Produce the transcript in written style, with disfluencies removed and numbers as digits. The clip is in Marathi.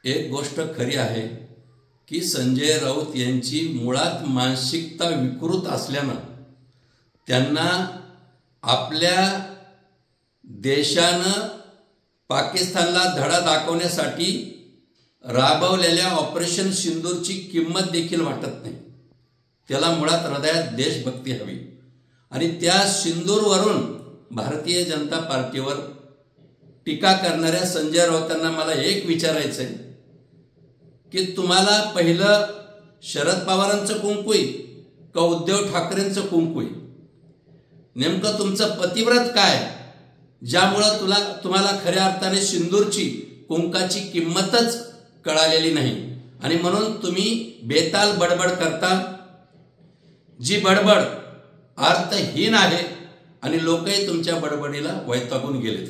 एक गोष्ट खरी आहे की संजय राऊत यांची मुळात मानसिकता विकृत असल्यानं त्यांना आपल्या देशानं पाकिस्तानला धडा दाखवण्यासाठी राबवलेल्या ऑपरेशन सिंदूरची किंमत देखील वाटत नाही। त्याला मुळात हृदयात देशभक्ती हवी आणि त्या सिंदूरवरून भारतीय जनता पार्टीवर टीका करणाऱ्या संजय राऊतांना मला एक विचारायचं आहे की तुम्हाला पहिलं शरद पवारांचं कुंकू आहे का उद्धव ठाकरेंचं कुंकू आहे? नेमकं तुमचं पतिव्रत काय ज्यामुळे तुम्हाला खऱ्या अर्थाने सिंदूरची कुंकाची किंमतच कळालेली नाही आणि म्हणून तुम्ही बेताल बडबड करता, जी बडबड अर्थहीन आहे आणि लोकही तुमच्या बडबडीला वैतागून गेलेत।